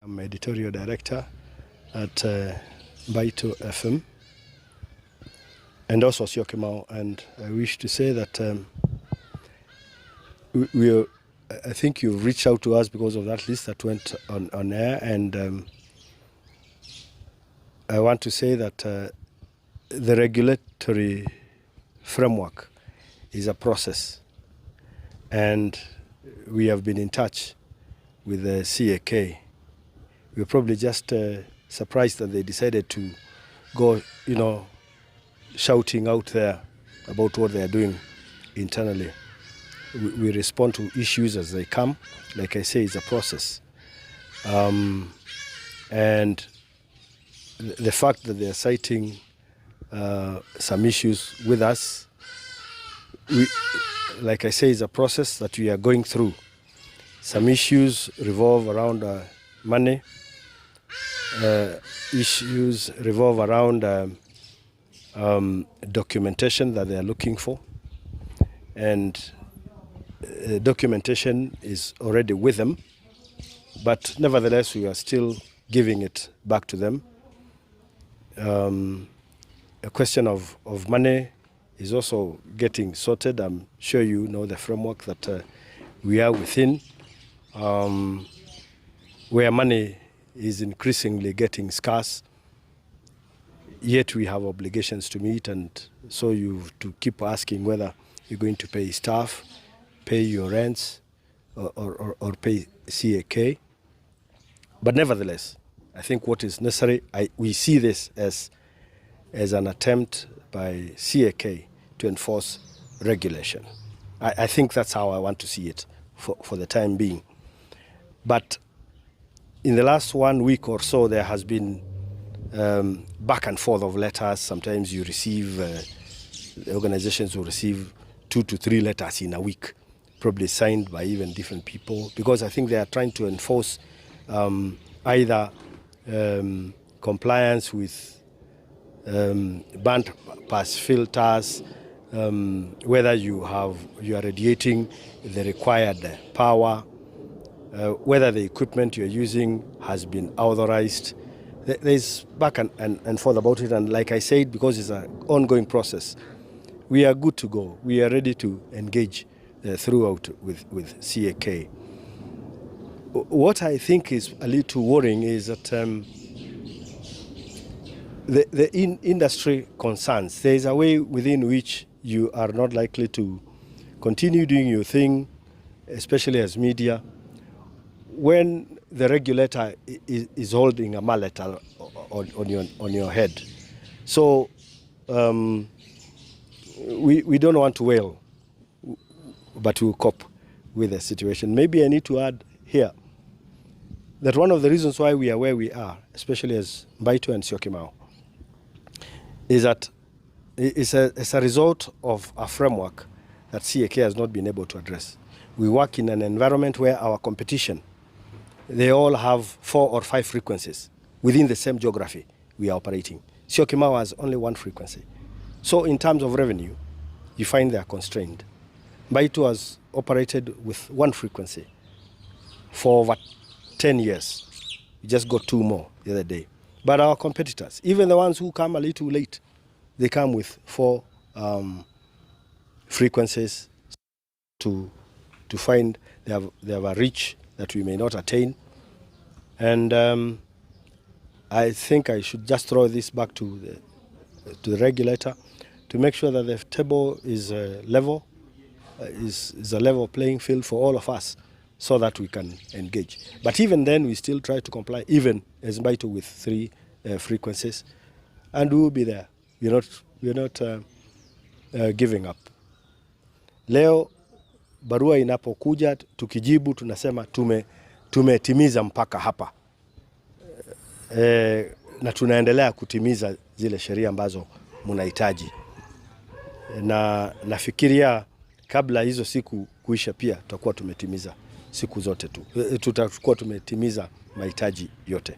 I'm editorial director at Mbaitu FM and also Syokimau, and I wish to say that I think you've reached out to us because of that list that went on air, and I want to say that the regulatory framework is a process, and we have been in touch with the CAK. We're probably just surprised that they decided to go, shouting out there about what they are doing internally. We respond to issues as they come. Like I say, it's a process. And the fact that they are citing some issues with us, like I say, it's a process that we are going through. Some issues revolve around money. Issues revolve around documentation that they are looking for. And documentation is already with them. But nevertheless, we are still giving it back to them. A question of money is also getting sorted. I'm sure you know the framework that we are within, where money is increasingly getting scarce, yet we have obligations to meet, and so you have to keep asking whether you're going to pay staff, pay your rents, or pay CAK. But nevertheless, I think what is necessary, we see this as an attempt by CAK to enforce regulation. I think that's how I want to see it for the time being. But in the last 1 week or so, there has been back and forth of letters. Sometimes you receive, the organizations will receive 2 to 3 letters in a week, probably signed by even different people, because I think they are trying to enforce either compliance with band pass filters, whether you are radiating the required power, whether the equipment you're using has been authorized. There's back and forth about it, and like I said, because it's an ongoing process, we are good to go. We are ready to engage throughout with CAK. What I think is a little worrying is that the industry concerns, there is a way within which you are not likely to continue doing your thing, especially as media, when the regulator is holding a mallet on your head. So we don't want to wail, but we'll cope with the situation. Maybe I need to add here that one of the reasons why we are where we are, especially as Mbaitu and Syokimau, is that it's a result of a framework that CAK has not been able to address. We work in an environment where our competition, they all have 4 or 5 frequencies within the same geography we are operating. Syokimau has only 1 frequency. So in terms of revenue, you find they are constrained. Mbaitu has operated with 1 frequency for over 10 years. We just got 2 more the other day. But our competitors, even the ones who come a little late, they come with 4 frequencies to find they have a reach that we may not attain. And I think I should just throw this back to the regulator to make sure that the table is level, is a level playing field for all of us, so that we can engage. But even then, we still try to comply, even as Mbaitu with 3 frequencies, and we will be there. We're not giving up. Leo barua inapokuja, tukijibu tunasema tumetimiza mpaka hapa, na tunaendelea kutimiza zile sheria ambazo mnahitaji, na nafikiria kabla hizo siku kuisha pia tutakuwa tumetimiza siku zote tutakuwa tumetimiza mahitaji yote.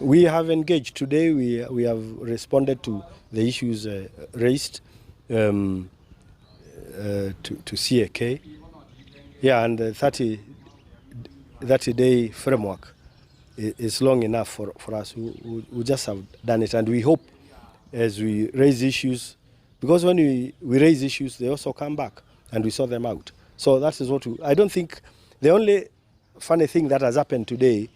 We have engaged today. We have responded to the issues raised to CAK. Yeah, and the 30-day framework is long enough for us. We just have done it, and we hope as we raise issues, because when we raise issues, they also come back and we sort them out. So that is what I don't think the only funny thing that has happened today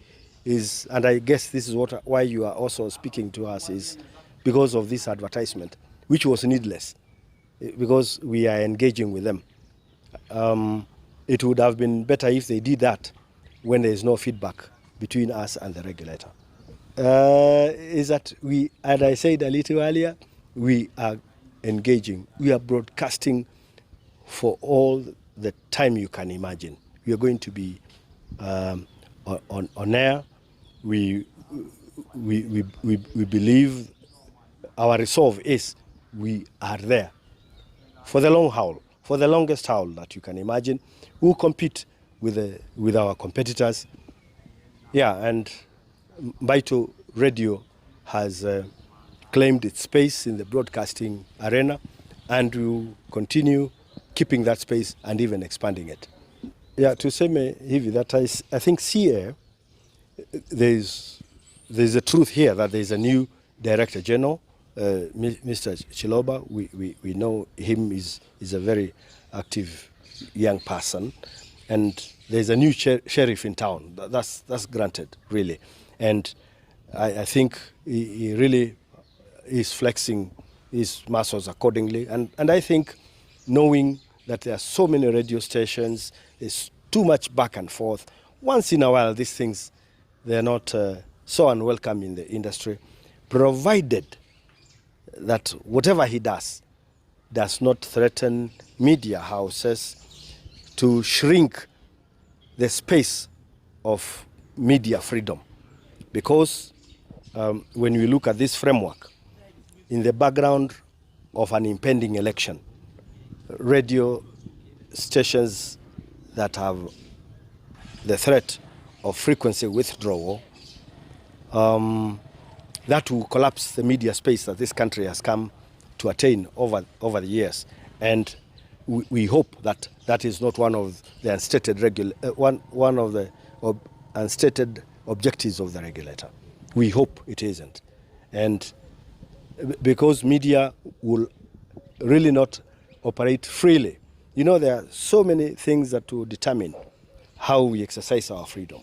is, and I guess this is why you are also speaking to us, is because of this advertisement, which was needless, because we are engaging with them. It would have been better if they did that when there is no feedback between us and the regulator. Is that we, as I said a little earlier, we are engaging. We are broadcasting for all the time you can imagine. We are going to be on air. We believe, our resolve is we are there for the long haul, for the longest haul that you can imagine. We'll compete with our competitors. Yeah, and Mbaitu Radio has claimed its space in the broadcasting arena, and we will continue keeping that space and even expanding it. Yeah, tuseme hivi that I think CA, there's a truth here that there's a new Director General, Mr. Chiloba. We know him, is a very active young person, and there's a new sheriff in town. That's granted, really, and I think he really is flexing his muscles accordingly, and I think knowing that there are so many radio stations, there's too much back and forth. Once in a while, these things, they're not so unwelcome in the industry, provided that whatever he does not threaten media houses to shrink the space of media freedom. Because when we look at this framework, in the background of an impending election, radio stations that have the threat of frequency withdrawal, that will collapse the media space that this country has come to attain over the years. And we hope that that is not one of the unstated one of the unstated objectives of the regulator. We hope it isn't. And because media will really not operate freely. You know, there are so many things that will determine how we exercise our freedom.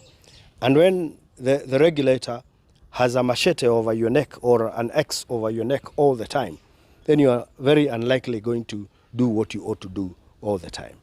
And when the regulator has a machete over your neck or an axe over your neck all the time, then you are very unlikely going to do what you ought to do all the time.